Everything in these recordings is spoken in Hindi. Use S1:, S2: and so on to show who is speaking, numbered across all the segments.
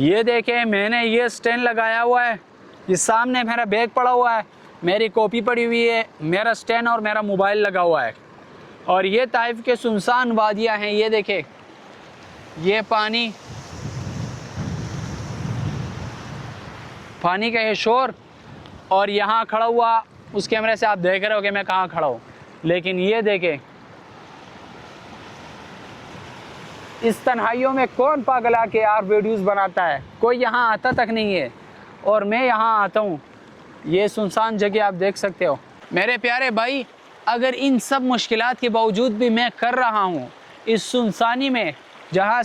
S1: ये देखें, मैंने ये स्टैंड लगाया हुआ है, ये सामने मेरा बैग पड़ा हुआ है, मेरी कॉपी पड़ी हुई है, मेरा स्टैंड और मेरा मोबाइल लगा हुआ है। और ये ताइफ के सुनसान वादियाँ हैं। ये देखें, ये पानी का ये शोर, और यहाँ खड़ा हुआ उस कैमरे से आप देख रहे हो कि मैं कहाँ खड़ा हूँ, लेकिन ये देखें इस तन्हाइयों में कौन पागल आके यार वीडियोस बनाता है। कोई यहाँ आता तक नहीं है और मैं यहाँ आता हूँ। ये सुनसान जगह आप देख सकते हो। मेरे प्यारे भाई, अगर इन सब मुश्किलात के बावजूद भी मैं कर रहा हूँ इस सुनसानी में, जहाँ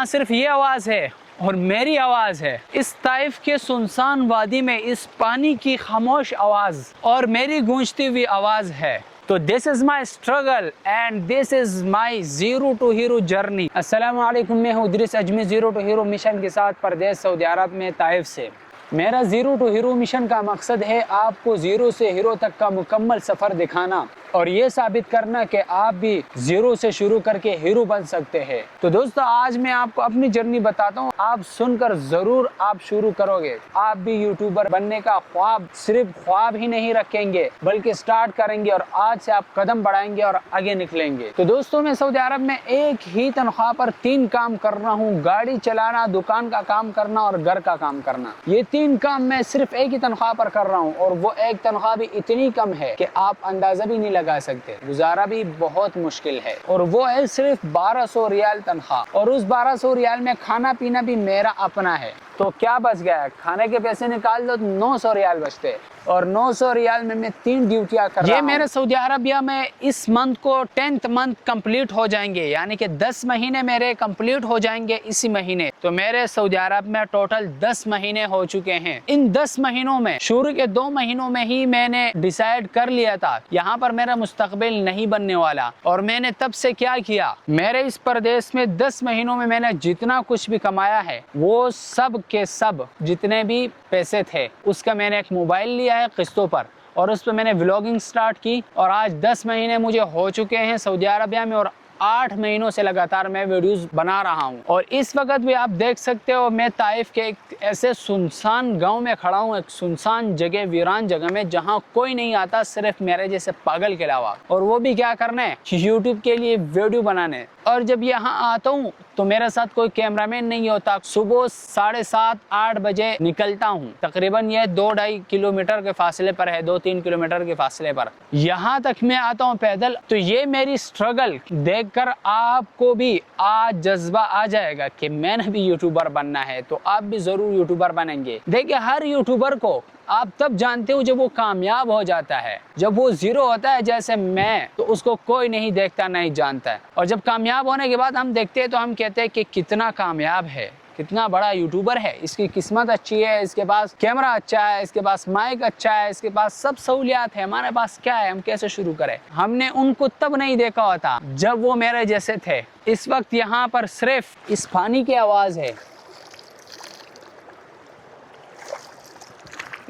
S1: सिर्फ ये आवाज़ है और मेरी आवाज़ है, इस ताइफ के सुनसान वादी में इस पानी की खामोश आवाज़ और मेरी गूंजती हुई आवाज़ है। तो this is my struggle and this is my zero to hero journey. अस्सलाम वालेकुम, मैं हूँ Idrees Azmi, zero to hero mission के साथ परदेश सऊदी अरब में ताइफ से। मेरा ज़ीरो टू हीरो मिशन का मकसद है आपको ज़ीरो से हीरो तक का मुकम्मल सफ़र दिखाना और ये साबित करना कि आप भी ज़ीरो से शुरू करके हीरो बन सकते हैं। तो दोस्तों, आज मैं आपको अपनी जर्नी बताता हूँ, आप सुनकर ज़रूर आप शुरू करोगे। आप भी यूट्यूबर बनने का ख्वाब सिर्फ ख्वाब ही नहीं रखेंगे, बल्कि स्टार्ट करेंगे और आज से आप कदम बढ़ाएंगे और आगे निकलेंगे। तो दोस्तों, मैं सऊदी अरब में एक ही तनख्वाह पर 3 काम कर रहा हूँ, गाड़ी चलाना, दुकान का काम करना और घर का काम करना। ये 3 काम मैं सिर्फ एक ही तनख्वाह पर कर रहा हूँ और वो एक तनख्वाह भी इतनी कम है कि आप अंदाजा भी नहीं लगा सकते। गुजारा भी बहुत मुश्किल है और वो है सिर्फ 1200 रियाल तनख्वाह। और उस 1200 रियाल में खाना पीना भी मेरा अपना है। तो क्या बच गया? खाने के पैसे निकाल दो तो 900 रियाल बचते और 900 रियाल में मैं 3 ड्यूटियां कर रहा हूं। ये मेरे सऊदी अरबिया में इस मंथ को 10th मंथ कंप्लीट हो जाएंगे, यानी कि 10 महीने मेरे कंप्लीट हो जाएंगे इसी महीने। तो मेरे सऊदी अरब में टोटल 10 महीने हो चुके हैं। इन 10 महीनों में शुरू के 2 महीनों में ही मैंने डिसाइड कर लिया था यहाँ पर मेरा मुस्तकबिल नहीं बनने वाला। और मैंने तब से क्या किया, मेरे इस प्रदेश में 10 महीनों में मैंने जितना कुछ भी कमाया है वो सब के सब जितने भी पैसे थे उसका मैंने एक मोबाइल लिया है किस्तों पर और उस पर मैंने व्लॉगिंग स्टार्ट की। और आज 10 महीने मुझे हो चुके हैं सऊदी अरबिया में और 8 महीनों से लगातार मैं वीडियोस बना रहा हूं। और इस वक्त भी आप देख सकते हो मैं ताइफ के एक ऐसे सुनसान गांव में खड़ा हूं, एक सुनसान जगह, वीरान जगह में, जहां कोई नहीं आता सिर्फ मेरे जैसे पागल के अलावा। और वो भी क्या करने, यूट्यूब के लिए वीडियो बनाने। और जब यहाँ आता हूँ तो मेरे साथ कोई कैमरामैन नहीं होता। सुबह 7:30-8 बजे निकलता हूँ, तकरीबन ये 2-2.5 किलोमीटर के फासले पर है, 2-3 किलोमीटर के फासले पर यहाँ तक मैं आता हूँ पैदल। तो ये मेरी स्ट्रगल देखकर आपको भी आज जज्बा आ जाएगा कि मैंने भी यूट्यूबर बनना है, तो आप भी जरूर यूट्यूबर बनेंगे। देखिए, हर यूट्यूबर को आप तब जानते हो जब वो कामयाब हो जाता है। जब वो ज़ीरो होता है जैसे मैं, तो उसको कोई नहीं देखता, नहीं जानता है। और जब कामयाब होने के बाद हम देखते हैं तो हम कहते हैं कि कितना कामयाब है, कितना बड़ा यूट्यूबर है, इसकी किस्मत अच्छी है, इसके पास कैमरा अच्छा है, इसके पास माइक अच्छा है, इसके पास सब सहूलियात है। हमारे पास क्या है, हम कैसे शुरू करें? हमने उनको तब नहीं देखा होता जब वो मेरे जैसे थे। इस वक्त यहाँ पर सिर्फ इस पानी की आवाज़ है।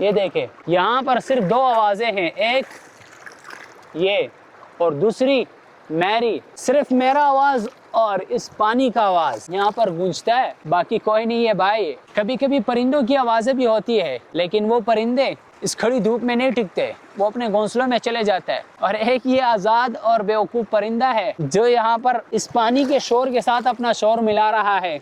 S1: ये देखें, यहाँ पर सिर्फ 2 आवाज़ें हैं, एक ये और दूसरी मेरी। सिर्फ मेरा आवाज़ और इस पानी का आवाज़ यहाँ पर गूंजता है, बाकी कोई नहीं है भाई। कभी कभी परिंदों की आवाज़ें भी होती है, लेकिन वो परिंदे इस खड़ी धूप में नहीं टिकते, वो अपने घोंसलों में चले जाते हैं। और एक ये आज़ाद और बेवकूफ़ परिंदा है जो यहाँ पर इस पानी के शोर के साथ अपना शोर मिला रहा है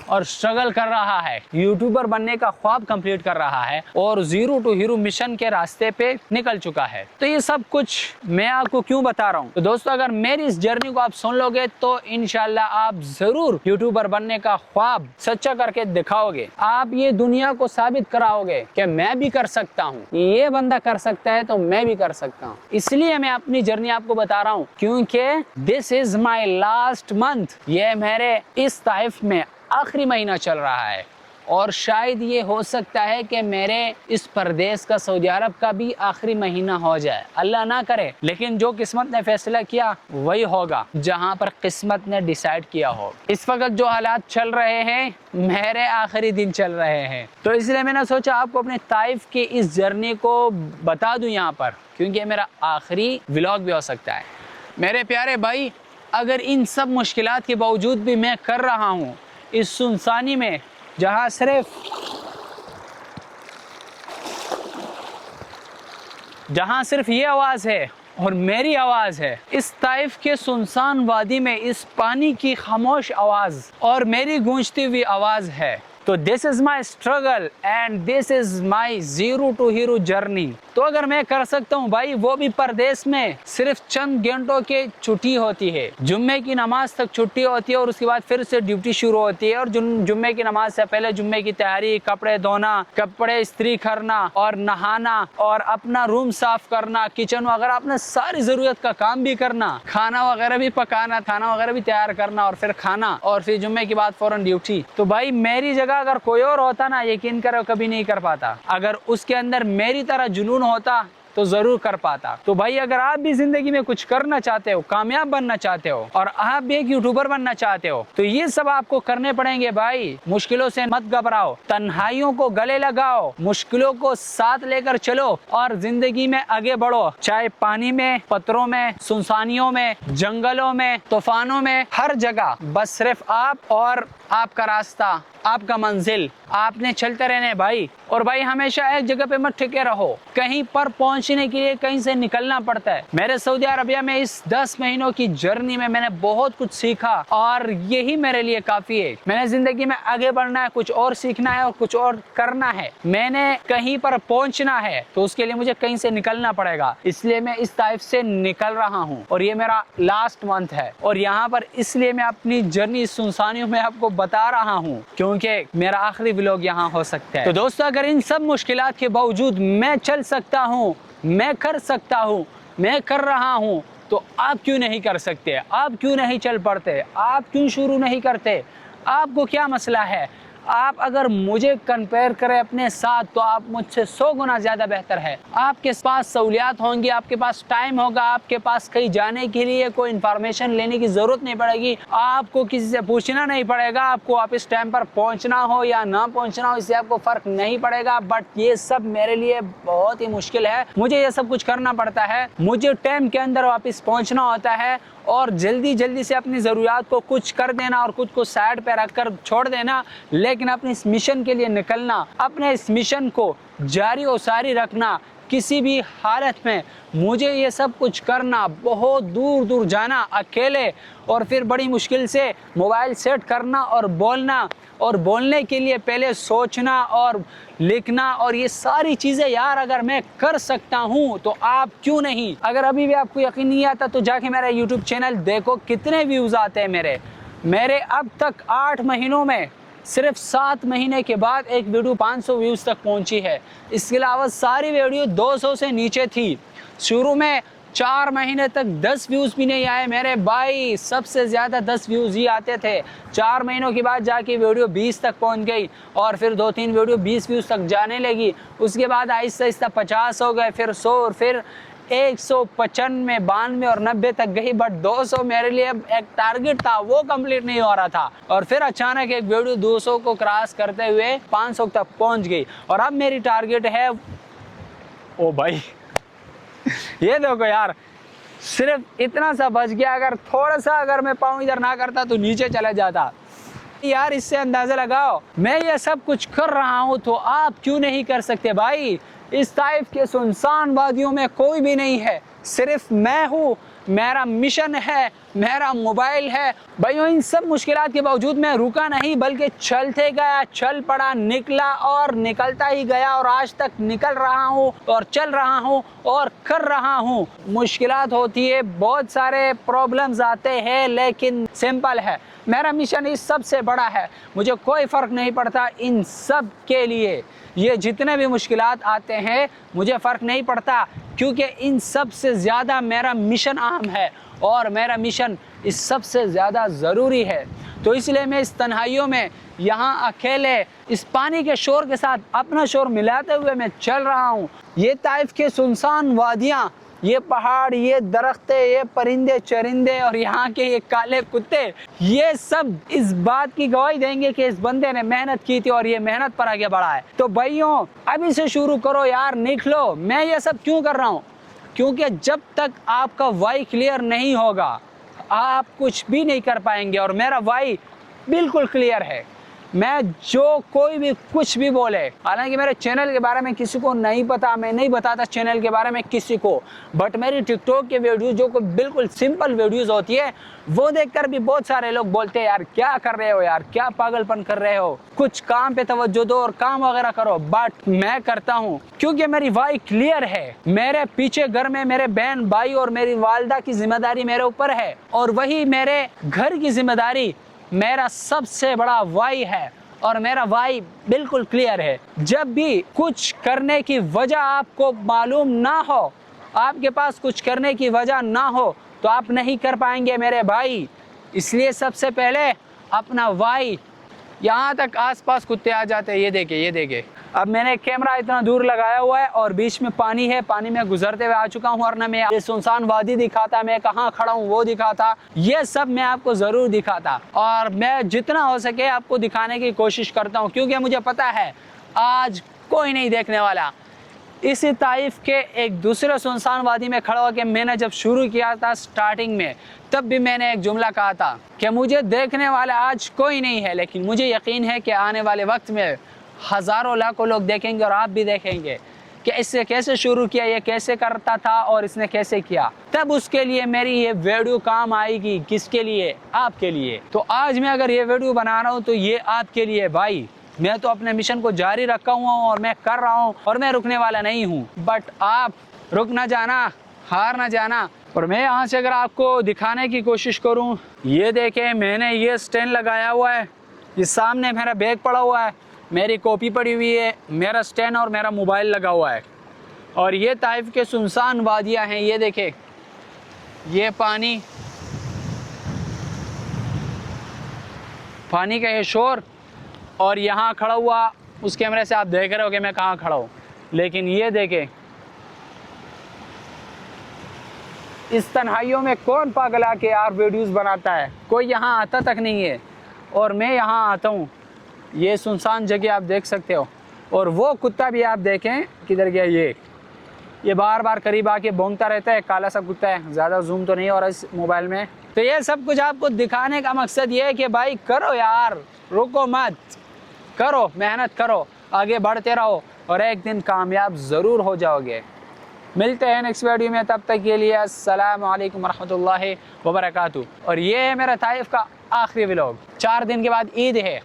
S1: और स्ट्रगल कर रहा है, यूट्यूबर बनने का ख्वाब कंप्लीट कर रहा है और ज़ीरो टू हीरो मिशन के रास्ते पे निकल चुका है। तो ये सब कुछ मैं आपको क्यों बता रहा हूँ? तो दोस्तों, अगर मेरी इस जर्नी को आप सुन लोगे तो इंशाल्लाह आप ज़रूर यूट्यूबर बनने का ख्वाब सच्चा करके दिखाओगे। आप ये दुनिया को साबित कराओगे कि मैं भी कर सकता हूँ, ये बंदा कर सकता है तो मैं भी कर सकता हूँ। इसलिए मैं अपनी जर्नी आपको बता रहा हूँ, क्योंकि this is my last month. ये मेरे इस ताइफ में आखिरी महीना चल रहा है और शायद ये हो सकता है कि मेरे इस प्रदेश का, सऊदी अरब का भी आखिरी महीना हो जाए, अल्लाह ना करे। लेकिन जो किस्मत ने फैसला किया वही होगा, जहां पर किस्मत ने डिसाइड किया हो। इस वक्त जो हालात चल रहे हैं, मेरे आखिरी दिन चल रहे हैं, तो इसलिए मैंने सोचा आपको अपने ताइफ की इस जर्नी को बता दूं यहाँ पर, क्योंकि मेरा आखिरी व्लॉग भी हो सकता है। मेरे प्यारे भाई, अगर इन सब मुश्किलात के बावजूद भी मैं कर रहा हूँ इस सुनसानी में, जहाँ सिर्फ ये आवाज़ है और मेरी आवाज़ है, इस ताइफ के सुनसान वादी में इस पानी की खामोश आवाज़ और मेरी गूंजती हुई आवाज़ है। तो this is my struggle and this is my zero to hero journey. तो अगर मैं कर सकता हूँ भाई, वो भी परदेश में सिर्फ चंद घंटों की छुट्टी होती है, जुम्मे की नमाज तक छुट्टी होती है और उसके बाद फिर से ड्यूटी शुरू होती है। और जुम्मे की नमाज से पहले जुम्मे की तैयारी, कपड़े धोना, कपड़े इस्त्री करना और नहाना और अपना रूम साफ करना, किचन वगैरह अपने सारी ज़रूरत का काम भी करना, खाना वगैरह भी पकाना, खाना वगैरह भी तैयार करना और फिर खाना, और फिर जुम्मे के बाद फ़ौरन ड्यूटी। तो भाई मेरी जगह अगर कोई और होता ना, यकीन करो कभी नहीं कर पाता। अगर उसके अंदर मेरी तरह जुनून होता तो जरूर कर पाता। तो भाई अगर आप भी जिंदगी में कुछ करना चाहते हो, कामयाब बनना चाहते हो और आप भी एक यूट्यूबर बनना चाहते हो, तो ये सब आपको करने पड़ेंगे भाई। मुश्किलों से मत घबराओ, तन्हाइयों को गले लगाओ, मुश्किलों को साथ लेकर चलो और जिंदगी में आगे बढ़ो। चाहे पानी में, पत्थरों में, सुनसानियों में, जंगलों में, तूफानों में, हर जगह बस सिर्फ आप और आपका रास्ता, आपका मंजिल, आपने चलते रहने भाई। और भाई हमेशा एक जगह पे मत टिके रहो, कहीं पर पहुंचने के लिए कहीं से निकलना पड़ता है। मेरे सऊदी अरबिया में इस 10 महीनों की जर्नी में मैंने बहुत कुछ सीखा और यही मेरे लिए काफी है। मैंने जिंदगी में आगे बढ़ना है, कुछ और सीखना है और कुछ और करना है। मैंने कहीं पर पहुंचना है तो उसके लिए मुझे कहीं से निकलना पड़ेगा, इसलिए मैं इस ताइफ से निकल रहा हूँ और ये मेरा लास्ट मंथ है। और यहाँ पर इसलिए मैं अपनी जर्नी सुनसानियों में आपको बता रहा हूँ क्योंकि मेरा आखिरी व्लॉग यहाँ हो सकता है। तो दोस्तों अगर इन सब मुश्किलात के बावजूद मैं चल सकता हूँ, मैं कर सकता हूँ, मैं कर रहा हूँ, तो आप क्यों नहीं कर सकते? आप क्यों नहीं चल पड़ते? आप क्यों शुरू नहीं करते? आपको क्या मसला है? आप अगर मुझे कंपेयर करें अपने साथ तो आप मुझसे 100 गुना ज़्यादा बेहतर है। आपके पास सहूलियात होंगी, आपके पास टाइम होगा, आपके पास कहीं जाने के लिए कोई इन्फॉर्मेशन लेने की ज़रूरत नहीं पड़ेगी, आपको किसी से पूछना नहीं पड़ेगा, आपको आप इस टाइम पर पहुंचना हो या ना पहुंचना हो इससे आपको फ़र्क नहीं पड़ेगा। बट ये सब मेरे लिए बहुत ही मुश्किल है, मुझे ये सब कुछ करना पड़ता है। मुझे टाइम के अंदर वापस पहुँचना होता है और जल्दी जल्दी से अपनी ज़रूरियात को कुछ कर देना और कुछ को साइड पे रख कर छोड़ देना, लेकिन अपने इस मिशन के लिए निकलना, अपने इस मिशन को जारी और सारी रखना किसी भी हालत में। मुझे ये सब कुछ करना, बहुत दूर दूर जाना अकेले और फिर बड़ी मुश्किल से मोबाइल सेट करना और बोलना, और बोलने के लिए पहले सोचना और लिखना, और ये सारी चीज़ें यार अगर मैं कर सकता हूँ तो आप क्यों नहीं? अगर अभी भी आपको यकीन नहीं आता तो जाके मेरा यूट्यूब चैनल देखो कितने व्यूज़ आते हैं मेरे अब तक 8 महीनों में सिर्फ 7 महीने के बाद एक वीडियो 500 व्यूज़ तक पहुंची है। इसके अलावा सारी वीडियो 200 से नीचे थी। शुरू में 4 महीने तक 10 व्यूज़ भी नहीं आए मेरे भाई, सबसे ज़्यादा 10 व्यूज़ ही आते थे। 4 महीनों के बाद जाके वीडियो 20 तक पहुंच गई और फिर 2-3 वीडियो 20 व्यूज़ तक जाने लगी। उसके बाद आहिस्ता आहिस्ता 50 हो गए, फिर 100 और फिर 195, 92 और 90 तक गई। बट 200 मेरे लिए एक टारगेट था, वो कंप्लीट नहीं हो रहा था। और फिर अचानक एक वीडियो 200 को क्रॉस करते हुए 500 तक पहुंच गई और अब मेरी टारगेट है, ओ भाई ये देखो यार, सिर्फ इतना सा बच गया। अगर थोड़ा सा अगर मैं पाँव इधर ना करता तो नीचे चला जाता। यार इससे अंदाज़ा लगाओ, मैं ये सब कुछ कर रहा हूँ तो आप क्यों नहीं कर सकते भाई? इस ताइफ के सुनसान वादियों में कोई भी नहीं है, सिर्फ मैं हूँ, मेरा मिशन है, मेरा मोबाइल है। भाइयों इन सब मुश्किलात के बावजूद मैं रुका नहीं बल्कि चलते गया, चल पड़ा, निकला और निकलता ही गया और आज तक निकल रहा हूँ और चल रहा हूँ और कर रहा हूँ। मुश्किलात होती है, बहुत सारे प्रॉब्लम्स आते हैं, लेकिन सिंपल है। मेरा मिशन इस सब से बड़ा है, मुझे कोई फ़र्क नहीं पड़ता इन सब के लिए। ये जितने भी मुश्किलात आते हैं मुझे फ़र्क नहीं पड़ता, क्योंकि इन सब से ज़्यादा मेरा मिशन अहम है और मेरा मिशन इस सब से ज़्यादा ज़रूरी है। तो इसलिए मैं इस तन्हाइयों में यहाँ अकेले इस पानी के शोर के साथ अपना शोर मिलाते हुए मैं चल रहा हूँ। ये ताइफ के सुनसान वादियाँ, ये पहाड़, ये दरख्ते, ये परिंदे चरिंदे और यहाँ के ये काले कुत्ते, ये सब इस बात की गवाही देंगे कि इस बंदे ने मेहनत की थी और ये मेहनत पर आगे बढ़ा है। तो भाइयों अभी से शुरू करो यार, निकलो। मैं ये सब क्यों कर रहा हूँ? क्योंकि जब तक आपका वाई क्लियर नहीं होगा, आप कुछ भी नहीं कर पाएंगे। और मेरा वाई बिल्कुल क्लियर है, मैं जो कोई भी कुछ भी बोले, हालांकि मेरे चैनल के बारे में किसी को नहीं पता, मैं नहीं बताता चैनल के बारे में किसी को, बट मेरी टिकटॉक के वीडियो जो कोई बिल्कुल सिंपल वीडियोस होती है वो देखकर भी बहुत सारे लोग बोलते हैं यार क्या कर रहे हो यार, क्या पागलपन कर रहे हो, कुछ काम पे तवज्जो दो और काम वगैरह करो। बट मैं करता हूँ क्योंकि मेरी वाई क्लियर है। मेरे पीछे घर में मेरे बहन भाई और मेरी वालदा की जिम्मेदारी मेरे ऊपर है, और वही मेरे घर की जिम्मेदारी मेरा सबसे बड़ा वाई है। और मेरा वाई बिल्कुल क्लियर है। जब भी कुछ करने की वजह आपको मालूम ना हो, आपके पास कुछ करने की वजह ना हो, तो आप नहीं कर पाएंगे मेरे भाई। इसलिए सबसे पहले अपना वाई, यहाँ तक आसपास कुत्ते आ जाते हैं, ये देखिए ये देखिए। अब मैंने कैमरा इतना दूर लगाया हुआ है और बीच में पानी है, पानी में गुजरते हुए आ चुका हूँ, और ना मैं ये सुनसान वादी दिखाता, मैं कहाँ खड़ा हूँ वो दिखाता, ये सब मैं आपको ज़रूर दिखाता। और मैं जितना हो सके आपको दिखाने की कोशिश करता हूँ, क्योंकि मुझे पता है आज कोई नहीं देखने वाला। इसी ताइफ के एक दूसरे सुनसान वादी में खड़ा होकर मैंने जब शुरू किया था स्टार्टिंग में, तब भी मैंने एक जुमला कहा था कि मुझे देखने वाला आज कोई नहीं है, लेकिन मुझे यकीन है कि आने वाले वक्त में हज़ारों लाखों लोग देखेंगे और आप भी देखेंगे कि इससे कैसे शुरू किया, ये कैसे करता था और इसने कैसे किया। तब उसके लिए मेरी ये वीडियो काम आएगी। किसके लिए? आपके लिए। तो आज मैं अगर ये वीडियो बना रहा हूँ तो ये आपके लिए भाई। मैं तो अपने मिशन को जारी रखा हुआ हूँ और मैं कर रहा हूँ और मैं रुकने वाला नहीं हूँ। बट आप रुक ना जाना, हार ना जाना। और मैं यहाँ से अगर आपको दिखाने की कोशिश करूँ, ये देखें मैंने ये स्टैंड लगाया हुआ है, ये सामने मेरा बैग पड़ा हुआ है, मेरी कॉपी पड़ी हुई है, मेरा स्टैंड और मेरा मोबाइल लगा हुआ है। और ये ताइफ के सुनसान वादियाँ हैं, ये देखें, ये पानी का ये शोर, और यहाँ खड़ा हुआ उस कैमरे से आप देख रहे हो कि मैं कहाँ खड़ा हूँ, लेकिन ये देखें इस तन्हाइयों में कौन पागल आके यार वीडियोस बनाता है, कोई यहाँ आता तक नहीं है और मैं यहाँ आता हूँ। ये सुनसान जगह आप देख सकते हो। और वो कुत्ता भी आप देखें किधर गया, ये बार बार करीब आके भौंकता रहता है, काला सा कुत्ता है, ज़्यादा जूम तो नहीं हो रहा इस मोबाइल में। तो ये सब कुछ आपको दिखाने का मकसद ये है कि भाई करो यार, रुको मत, करो, मेहनत करो, आगे बढ़ते रहो और एक दिन कामयाब ज़रूर हो जाओगे। मिलते हैं नेक्स्ट वीडियो में, तब तक के लिए अस्सलाम वालेकुम रहमतुल्लाहि व बरकातहू। और ये है मेरा ताइफ का आखिरी व्लॉग, 4 दिन के बाद ईद है।